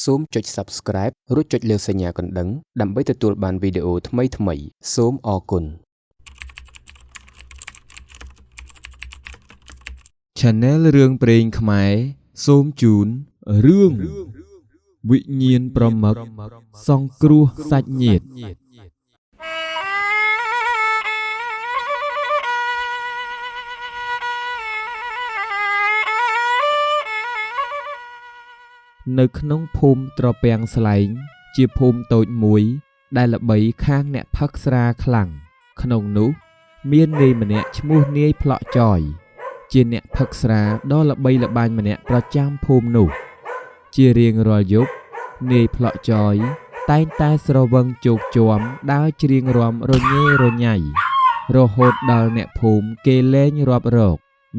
សូមចុច Subscribe រួចចុចលើសញ្ញាកណ្ដឹងដើម្បីទទួលបានវីដេអូថ្មីៗសូមអរគុណ Channel រឿងព្រេងខ្មែរសូមជូនរឿងវិញ្ញាណប្រមឹកសង្គ្រោះសាច់ញាតិនៅក្នុងភូមិត្រពាំងស្លែងជាភូមិតូចមួយដែលល្បីខាងអ្នកផឹកស្រាខ្លាំងក្នុងនោះមាននាយម្នាក់ឈ្មោះនាយផ្លក់ចយជាអ្នកផឹកស្រាដ៏ល្បីល្បាញម្នាក់ប្រចាំភូមិនោះជារៀងរាល់យប់នាយផ្លក់ចយតែងតែស្រវឹងជោគជាំដើរច្រៀងរាំរញ៉េរញ៉ៃរហូតដល់អ្នកភូមិគេលែងរាប់រក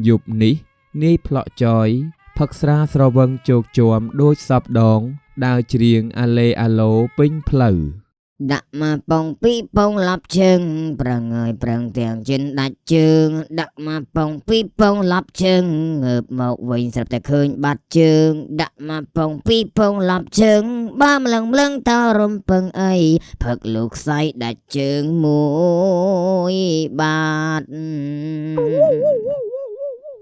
យប់នេះនាយផ្លក់ចយផឹកស្រាស្រវឹងជោគជាំដូចសពដងដើរច្រៀងអាឡេអាឡូពេញផ្លូវដាក់មកប៉ងពីរប៉ងឡាប់ជើងប្រងើយប្រងទាំងជិនដាច់ជើងដាក់មកប៉ងពីរប៉ងឡាប់ជើងងើបមកវិញស្រាប់តែឃើញបាត់ជើងដាក់មកប៉ងពីរប៉ងឡាប់ជើងបើម្លឹងតរំពឹងអីផឹកលោកខ្សែដាច់ជើងមួយបាត់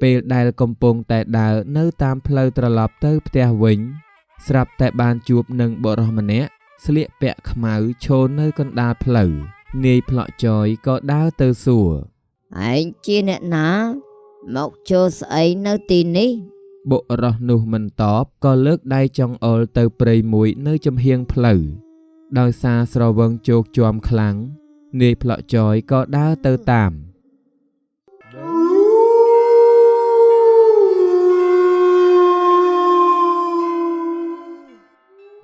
ពេលដែលកំពុងតែដើរនៅតាមផ្លូវត្រឡប់ទៅផ្ទះវិញស្រាប់តែបានជួបនឹងបុរសម្នាក់ស្លៀកពាក់ខ្មៅឈរនៅកណ្ដាលផ្លូវនាយផ្លក់ចយក៏ដើរទៅសួរឯងជាអ្នកណាមកចូលស្អីនៅទីនេះបុរសនោះមិនតបក៏លើកដៃចង្អុលទៅព្រៃមួយនៅចំហៀងផ្លូវដោយសារស្រវឹងជោគជាំខ្លាំងនាយផ្លក់ចយក៏ដើរទៅតាម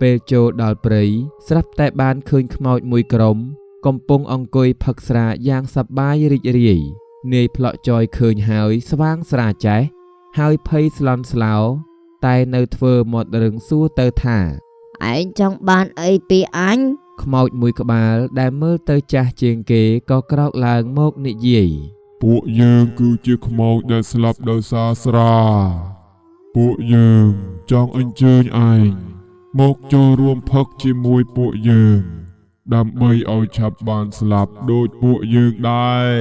ពេលចូលដល់ព្រៃស្រាប់តែបានឃើញខ្មោចមួយក្រុមកំពុងអង្គុយផឹកស្រាយ៉ាងសប្បាយរីករាយនាយផ្លក់ចយឃើញហើយស្វាងស្រាចេះហើយភ័យស្លន់ស្លោតែនៅធ្វើមាត់រឹងសួរទៅថាឯងចង់បានអីពីអញខ្មោចមួយក្បាលដែលមើលទៅចាស់ជាងគេក៏ក្រោកឡើងមកនិយាយពួកយើងគឺជាខ្មោចដែលស្លាប់ដោយសារស្រាពួកយើងចង់អញ្ជើញឯងមកចូលរួមផឹកជាមួយពួកយើងដើម្បីឲ្យឆាប់បានស្លាប់ដូចពួកយើងដែរ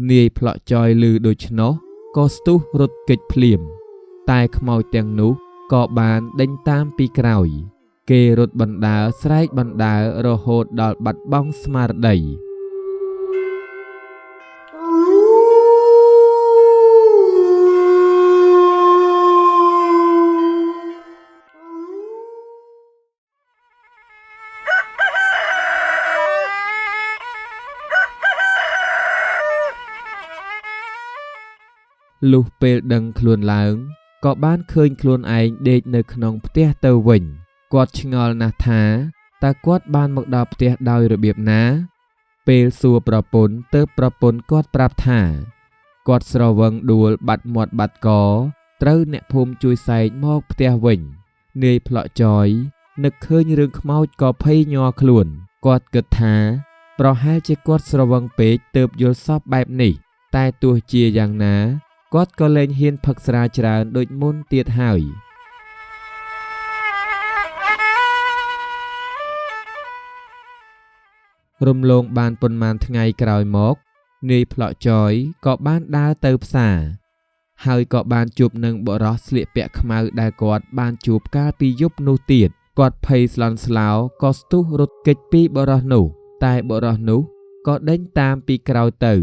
នាយផ្លក់ចយឮដូច្នោះក៏ស្ទុះរត់គេចភ្លាមតែខ្មោចទាំងនោះក៏បានដេញតាមពីក្រោយគេរត់បណ្ដើរស្រែកបណ្ដើររហូតដល់បាត់បង់ស្មារតីលុះពេលដឹងខ្លួនឡើងក៏បានឃើញខ្លួនឯងដេកនៅក្នុងផ្ទះទៅវិញគាត់ឆ្ងល់ណាស់ថាតើគាត់បានមកដល់ផ្ទះដោយរបៀបណាពេលសួរប្រពន្ធទើបប្រពន្ធគាត់ប្រាប់ថាគាត់ស្រវឹងដួលបាត់មាត់បាត់កត្រូវអ្នកភូមិជួយសែកមកផ្ទះវិញនាយផ្លក់ចយនឹកឃើញរឿងខ្មោចក៏ភ័យញ័រខ្លួនគាត់គិតថាប្រហែលជាគាត់ស្រវឹងពេកទើបយល់សប្តិបែបនេះតែទោះជាយ៉ាងណាគាត់ក៏លែងហ៊ានផឹកស្រាច្រើនដូចមុនទៀតហើយរំលងបានប៉ុន្មានថ្ងៃក្រោយមកនាយផ្លក់ចយក៏បានដើរទៅផ្សារហើយក៏បានជួបនឹងបុរសស្លៀកពាក់ខ្មៅដែលគាត់បានជួបកាលពីយប់នោះទៀតគាត់ភ័យស្លន់ស្លោក៏ស្ទុះរត់គេចពីបុរសនោះតែបុរសនោះក៏ដេញតាមពីក្រោយទៅ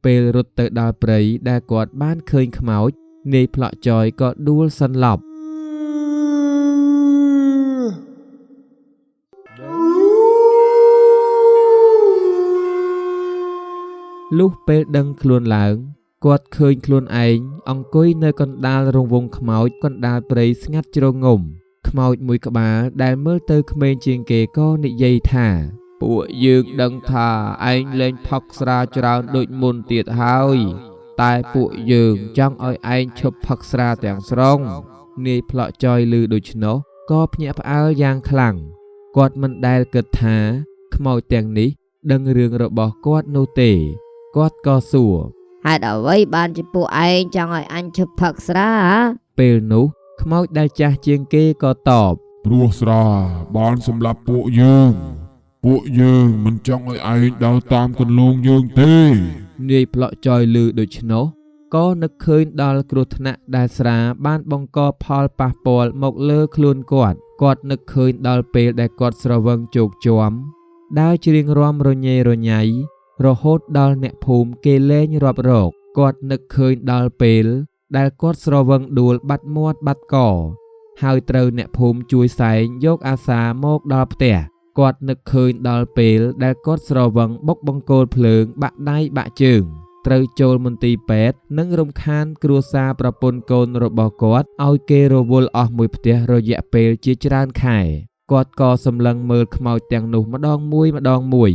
ពេលរត់ទៅដល់ព្រៃដែលគាត់បានឃើញខ្មោចនាយផ្លក់ចយក៏ដួលសន្លប់លុះពេលដឹងខ្លួនឡើងគាត់ឃើញខ្លួនឯងអង្គុយនៅកណ្ដាលរង្វង់ខ្មោចកណ្ដាលព្រៃស្ងាត់ជ្រងំខ្មោចមួយក្បាលដែលមើលទៅក្មេងជាងគេក៏និយាយថាពួកយើងដឹងថាឯងលែងផឹកស្រាច្រើនដូចមុនទៀតហើយតែពួកយើងចង់ឲ្យឯងឈប់ផឹកស្រាទាំងស្រុងនាយផ្លក់ចយឮដូច្នោះក៏ភ្ញាក់ផ្អើលយ៉ាងខ្លាំងគាត់មិនដែលគិតថាខ្មោចទាំងនេះ ដឹងរឿងរបស់គាត់នោះទេគាត់ក៏សួរ ហេតុអ្វីបានជាពួកឯងចង់ឲ្យអញឈប់ផឹកស្រាហ៎ ពេលនោះខ្មោចដែលចាស់ជាងគេក៏តប ព្រោះស្រាបានសម្លាប់ពួកយើងមិនចង់ឲ្យឯងដើរតាមគន្លងយើងទេ នាយប្លក់ចយលឺដូច្នោះក៏នឹកឃើញដល់គ្រោះថ្នាក់ដែលស្រាបានបង្កផលប៉ះពាល់មកលើខ្លួនគាត់នឹកឃើញដល់ពេលដែលគាត់ស្រវឹងជោគជាំដើរច្រៀងរាំរញ៉េរញ៉ៃរហូតដល់អ្នកភូមិគេលែងរាប់រកគាត់នឹកឃើញដល់ពេលដែលគាត់ស្រវឹងដួលបាត់មាត់បាត់កហើយត្រូវអ្នកភូមិជួយសែងយកអាសាមកដល់ផ្ទះគាត់នឹកឃើញដល់ពេលដែលគាត់ស្រវឹងបុកបង្គោលភ្លើងបាក់ដៃបាក់ជើងត្រូវចូលមន្ទីរពេទ្យនិងរំខានគ្រួសារប្រពន្ធកូនរបស់គាត់ឲ្យគេរវល់អស់មួយផ្ទះរយៈពេលជាច្រើនខែគាត់ក៏សម្លឹងមើលខ្មោចទាំងនោះម្ដងមួយ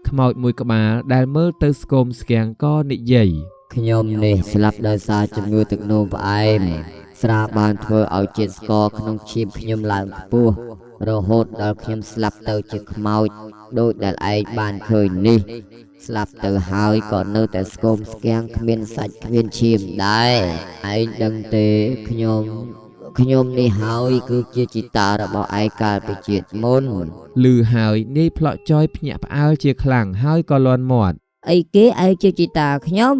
ខ្មោចមួយក្បាលដែលមើលទៅស្គមស្គាំងក៏និយាយ ខ្ញុំនេះស្លាប់ដោយសារជំងឺទឹកនោមផ្អែមស្រាបានធ្វើឲ្យជាតិស្ករក្នុងឈាមខ្ញុំឡើងខ្ពស់រហូតដល់ខ្ញុំស្លាប់ទៅជាខ្មោចដូចដែលឯងបានឃើញនេះស្លាប់ទៅហើយក៏នៅតែស្គមស្គាំងគ្មានសាច់គ្មានឈាមដែរឯងដឹងទេខ្ញុំនេះហើយគឺជាជីតារបស់ឯងកាលពីជាតិមុន ឮហើយនាយប្លក់ចយភ្ញាក់ផ្អើលជាខ្លាំងហើយក៏លាន់មាត់ អីគេឯងជាជីតាខ្ញុំ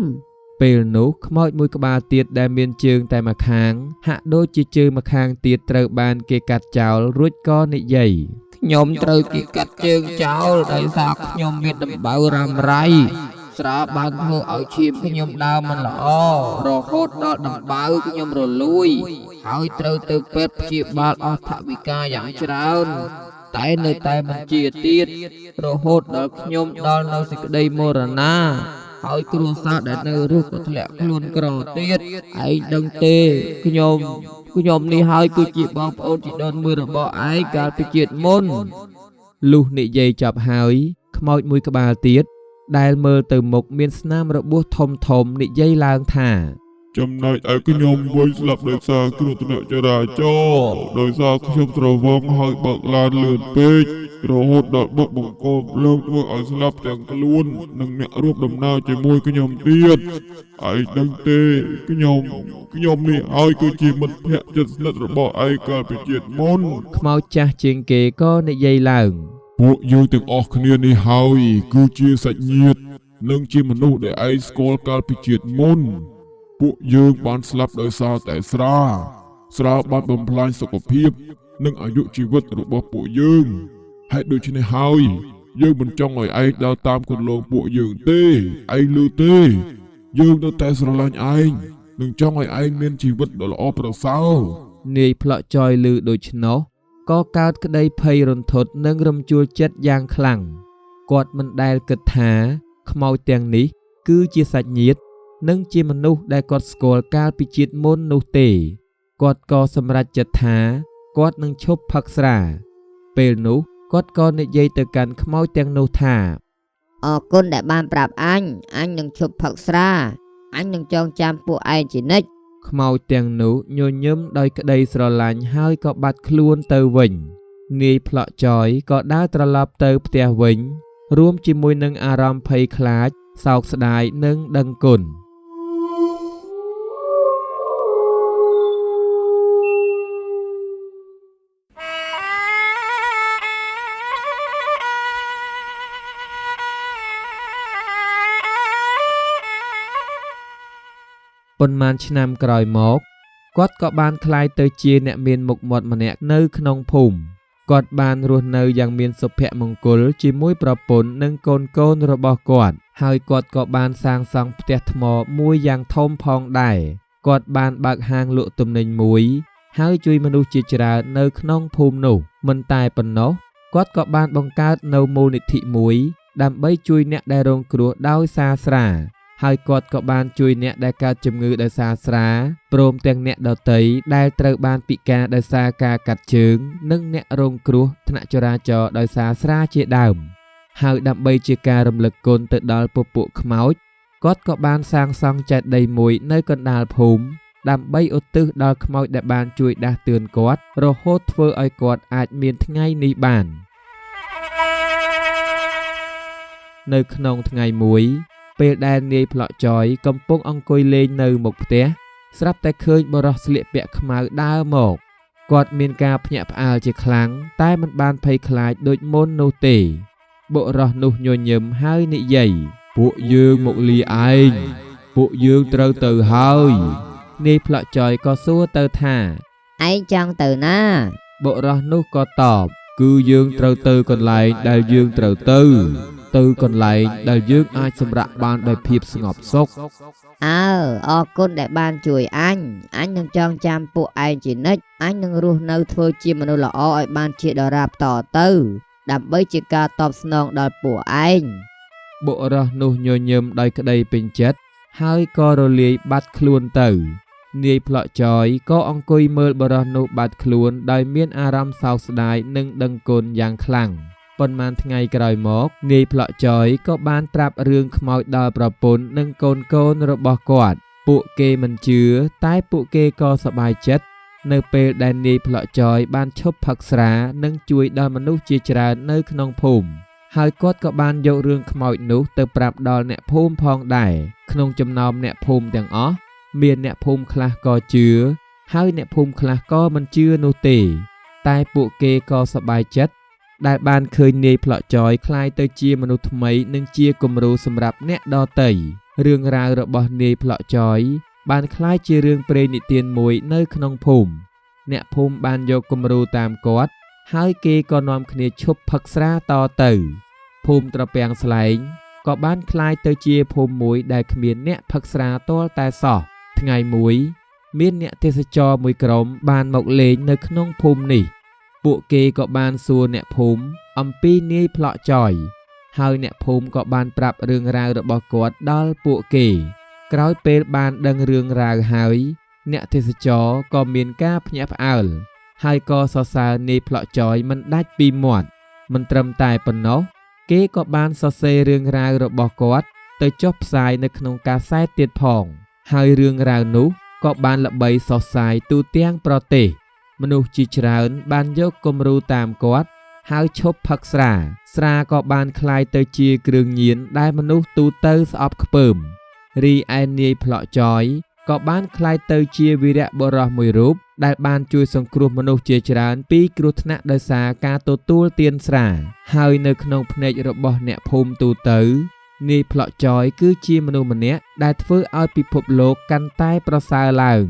ពេលនោះខ្មោចមួយក្បាលទៀតដែលមានជើងតែម្ខាងហាក់ដូចជាជើងម្ខាងទៀតត្រូវបានគេកាត់ចោលរួចក៏និយាយ ខ្ញុំត្រូវគេកាត់ជើងចោលដោយសារខ្ញុំមានដំបៅរ៉ាំរ៉ៃស្រាបានធ្វើឲ្យឈាមខ្ញុំដើរមិនល្អរហូតដល់ដំបៅខ្ញុំរលួយហើយត្រូវទៅពេទ្យព្យាបាលអស់ថវិកាយ៉ាងច្រើនតែនៅតែមិនជាទៀតរហូតដល់ខ្ញុំដល់នៅសេចក្តីមរណាហើយគ្រួសារដែលនៅរស់ក៏ធ្លាក់ខ្លួនក្រទៀតឯងដឹងទេខ្ញុំនេះហើយគឺជាបងប្អូនជីដូនមួយរបស់ឯងកាលពីជាតិមុន លុះនិយាយចប់ហើយខ្មោចមួយក្បាលទៀតដែលមើលទៅមុខមានស្នាមរបួសធំនិយាយឡើងថា ចំណែកឯខ្ញុំវិញស្លាប់ដោយសារគ្រោះថ្នាក់ចរាចរណ៍ដោយសារខ្ញុំត្រវងហើយបើកឡានលឿនពេករហូតដល់បុកបង្គោលភ្លើងធ្វើឲ្យស្លាប់ទាំងខ្លួននិងអ្នករួបដំណើរជាមួយខ្ញុំទៀតឯងដឹងទេខ្ញុំនេះហើយគឺជាមិត្តភក្តិជិតស្និទ្ធរបស់ឯងកាលពីជាតិមុន ខ្មោចចាស់ជាងគេក៏និយាយឡើង ពួកយើងទាំងអស់គ្នានេះហើយគឺជាសាច់ញាតិនិងជាមនុស្សដែលឯងស្គាល់កាលពីជាតិមុនពួកយើងបានស្លាប់ដោយសារតែស្រាបានបំផ្លាញសុខភាពនិងអាយុជីវិតរបស់ពួកយើងហេតុដូច្នេះហើយយើងមិនចង់ឲ្យឯងដើរតាមគន្លងពួកយើងទេឯងឮទេយើងនៅតែស្រឡាញ់ឯងនិងចង់ឲ្យឯងមានជីវិតដ៏ល្អប្រសើរ នាយប្លក់ចយឮដូច្នោះក៏កើតក្តីភ័យរន្ធត់និងរំជួលចិត្តយ៉ាងខ្លាំងគាត់មិនដែលគិតថាខ្មោចទាំងនេះគឺជាសាច់ញាតិនិងជាមនុស្សដែលគាត់ស្គាល់កាលពីជាតិមុននោះទេគាត់ក៏សម្រេចចិត្តថាគាត់នឹងឈប់ផឹកស្រាពេលនោះគាត់ក៏និយាយទៅកាន់ខ្មោចទាំងនោះថា អរគុណដែលបានប្រាប់អញនឹងឈប់ផឹកស្រាអញនឹងចងចាំពួកឯងជានិច្ច ខ្មោចទាំងនោះញញឹមដោយក្តីស្រឡាញ់ហើយក៏បាត់ខ្លួនទៅវិញនាយប្លក់ចយក៏ដើរត្រឡប់ទៅផ្ទះវិញរួមជាមួយនឹងអារម្មណ៍ភ័យខ្លាចសោកស្ដាយនិងដឹងគុណ ប៉ុន្មានឆ្នាំក្រោយមកគាត់ក៏បានក្លាយទៅជាអ្នកមានមុខមាត់ម្នាក់នៅក្នុងភូមិគាត់បានរស់នៅយ៉ាងមានសុភមង្គលជាមួយប្រពន្ធនិងកូនរបស់គាត់ហើយគាត់ក៏បានសាងសង់ផ្ទះថ្មមួយយ៉ាងធំផងដែរគាត់បានបើកហាងលក់ទំនិញមួយហើយជួយមនុស្សជាច្រើននៅក្នុងភូមិនោះមិនតែប៉ុណ្ណោះគាត់ក៏បានបង្កើតនៅមូលនិធិមួយដើម្បីជួយអ្នកដែលរងគ្រោះដោយសារស្រាហើយគាត់ក៏បានជួយអ្នកដែលកើតជំងឺដោយសារស្រាព្រមទាំងអ្នកដទៃដែលត្រូវបានពិការដោយសារការកាត់ជើងនិងអ្នករងគ្រោះថ្នាក់ចរាចរណ៍ដោយសារស្រាជាដើមហើយដើម្បីជាការរំលឹកគុណទៅដល់ពពួកខ្មោចគាត់ក៏បានសាងសង់ចេតិយមួយនៅកណ្ដាលភូមិដើម្បីឧទ្ទិសដល់ខ្មោចដែលបានជួយដាស់តឿនគាត់រហូតធ្វើឲ្យគាត់អាចមានថ្ងៃនេះបាន នៅក្នុងថ្ងៃមួយពេលដែលនាយផ្លោះចយកំពុងអង្គុយលេងនៅមុខផ្ទះស្រាប់តែឃើញបុរសស្លៀកពាក់ខ្មៅដើរមកគាត់មានការភ្ញាក់ផ្អើលជាខ្លាំងតែមិនបានភ័យខ្លាចដូចមុននោះទេបុរសនោះញញឹមហើយនិយាយពួកយើងមកលាឯងពួកយើងត្រូវទៅហើយនាយផ្លោះចយក៏សួរទៅថាឯងចង់ទៅណាបុរសនោះក៏តបគឺយើងត្រូវទៅកន្លែងដែលយើងត្រូវទៅកន្លែងដែលយើងអាចសម្រាកបានដោយភាពស្ងប់សុខអរគុណដែលបានជួយអញនឹងចងចាំពួកឯងជានិច្ចអញនឹងរស់នៅធ្វើជាមនុស្សល្អឲ្យបានជាដរាបតទៅដើម្បីជាការតបស្នងដល់ពួកឯងបុរសនោះញញឹមដោយក្តីពេញចិត្តហើយក៏រលាយបាត់ខ្លួនទៅនាយផ្លោះចយក៏អង្គុយមើលបុរសនោះបាត់ខ្លួនដោយមានអារម្មណ៍សោកស្ដាយនិងដឹងគុណយ៉ាងខ្លាំងប៉ុន្មានថ្ងៃក្រោយមកនាយផ្លោះចយក៏បានប្រាប់រឿងខ្មោចដល់ប្រពន្ធនិងកូនរបស់គាត់ពួកគេមិនជឿតែពួកគេក៏សប្បាយចិត្តនៅពេលដែលនាយផ្លោះចយបានឈប់ផឹកស្រានិងជួយដល់មនុស្សជាច្រើននៅក្នុងភូមិហើយគាត់ក៏បានយករឿងខ្មោចនោះទៅប្រាប់ដល់អ្នកភូមិផងដែរក្នុងចំណោមអ្នកភូមិទាំងអស់មានអ្នកភូមិខ្លះក៏ជឿហើយអ្នកភូមិខ្លះក៏មិនជឿនោះទេតែពួកគេក៏សប្បាយចិត្តដែលបានឃើញនាយផ្លោះចយคล้ายទៅជាមនុស្សថ្មីនិងជាគំរូសម្រាប់អ្នកដទៃរឿងរ៉ាវរបស់នាយផ្លោះចយបានคล้ายជារឿងព្រេងនិទានមួយនៅក្នុងភូមិអ្នកភូមិបានយកគំរូតាមគាត់ហើយគេក៏នាំគ្នាឈប់ផឹកស្រាតទៅភូមិត្រពាំងស្លែងក៏បានคล้ายទៅជាភូមិមួយដែលគ្មានអ្នកផឹកស្រាទាល់តែសោះថ្ងៃមួយមានអ្នកទេសចរមួយក្រុមបានមកលេងនៅក្នុងភូមិនេះពួកគេក៏បានសួរអ្នកភូមិអំពីនាយផ្លោះចយហើយអ្នកភូមិក៏បានប្រាប់រឿងរ៉ាវរបស់គាត់ដល់ពួកគេក្រោយពេលបានដឹងរឿងរ៉ាវហើយអ្នកទេសចរក៏មានការភ្ញាក់ផ្អើលហើយក៏សរសើរនាយផ្លោះចយមិនដាច់ពីមាត់មិនត្រឹមតែប៉ុណ្ណោះគេក៏បានសរសេររឿងរ៉ាវរបស់គាត់ទៅចុះផ្សាយនៅក្នុងកាសែតទៀតផងហើយរឿងរ៉ាវនោះក៏បានល្បីសុសសាយទូទាំងប្រទេសមនុស្សជាច្រើនបានយកគំរូតាមគាត់ហើយឈប់ផឹកស្រាក៏បានคล้ายទៅជាគ្រឿងញៀនដែលមនុស្សទូទៅស្អប់ខ្ពើមរីឯនាយផ្លោះចយក៏បានคล้ายទៅជាវីរៈបុរសមួយរូបដែលបានជួយសង្គ្រោះមនុស្សជាច្រើនពីគ្រោះថ្នាក់ដោយសារការទទួលទានស្រាហើយនៅក្នុងភ្នែករបស់អ្នកភូមិទូទៅនាយផ្លោះចយគឺជាមនុស្សម្នាក់ដែលធ្វើឲ្យពិភពលោកកាន់តែប្រសើរឡើង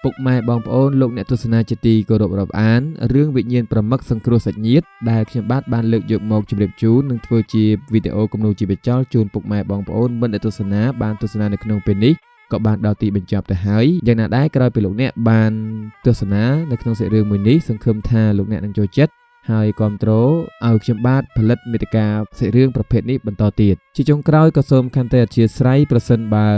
ពុកម៉ែបងប្អូនលោកអ្នកទស្សនាជាទីគោរពរាប់អានរឿងវិញ្ញាណប្រមឹកសង្គ្រោះសាច់ញាតិដែលខ្ញុំបានលើកយកមកជម្រាបជូននិងធ្វើជាវីដេអូគំនូរជីវចលជូនពុកម៉ែបងប្អូនមិត្តអ្នកទស្សនាបានទស្សនានៅក្នុងពេលនេះក៏បានដល់ទីបញ្ចប់ទៅហើយយ៉ាងណាដែរក្រោយពីលោកអ្នកបានទស្សនានៅក្នុងសាច់រឿងមួយនេះសង្ឃឹមថាលោកអ្នកនឹងចូលចិត្តហើយគាំទ្រឲ្យខ្ញុំបាទផលិតមាតិកាសាច់រឿងប្រភេទនេះបន្តទៀតជាចុងក្រោយក៏សូមខន្តីអធ្យាស្រ័យប្រសិនបើ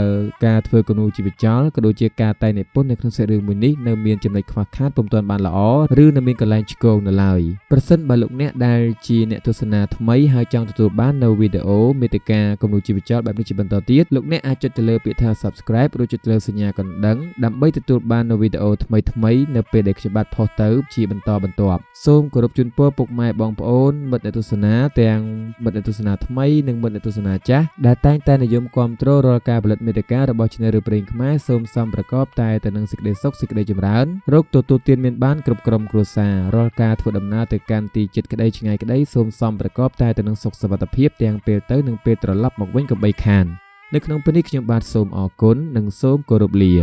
ការធ្វើគំនូរជីវចលក៏ដូចជាការតែងនិពន្ធនៅក្នុងសាច់រឿងមួយនេះនៅមានចំណុចខ្វះខាតពុំទាន់បានល្អឬនៅមានកន្លែងឆ្គងនៅឡើយប្រសិនបើលោកអ្នកដែលជាអ្នកទស្សនាថ្មីហើយចង់ទទួលបាននៅវីដេអូមាតិកាគំនូរជីវចលបែបនេះជាបន្តទៀតលោកអ្នកអាចចុចទៅលើពាក្យថា Subscribe ឬចុចទៅលើសញ្ញាកណ្ដឹងដើម្បីទទួលបាននៅវីដេអូថ្មីៗនៅពេលដែលខ្ញុំបាទផុសទៅជាបន្តបន្ទាប់សូមគោរពជូនពរពុកម៉ែបងប្អូនមិត្តអ្នកទស្សនាទាំងមិត្តអ្នកទស្សនាថ្មីនិងមិត្តអ្នកទស្សនាចាស់ដែលតែងតែនិយមគាំទ្ររាល់ការផលិតមាតិការបស់ Channel រឿងព្រេងខ្មែរសូមសំប្រកបតែទៅនឹងសេចក្តីសុខសេចក្តីចម្រើនរកទទួលទានមានបានគ្រប់ក្រុមគ្រួសាររាល់ការធ្វើដំណើរទៅកាន់ទីជិតក្តីឆ្ងាយក្តីសូមសំប្រកបតែទៅនឹងសុខសុវត្ថិភាពទាំងពេលទៅនិងពេលត្រឡប់មកវិញកុំបីខាននៅក្នុងពេលនេះខ្ញុំបាទសូមអរគុណនិងសូមគោរពលា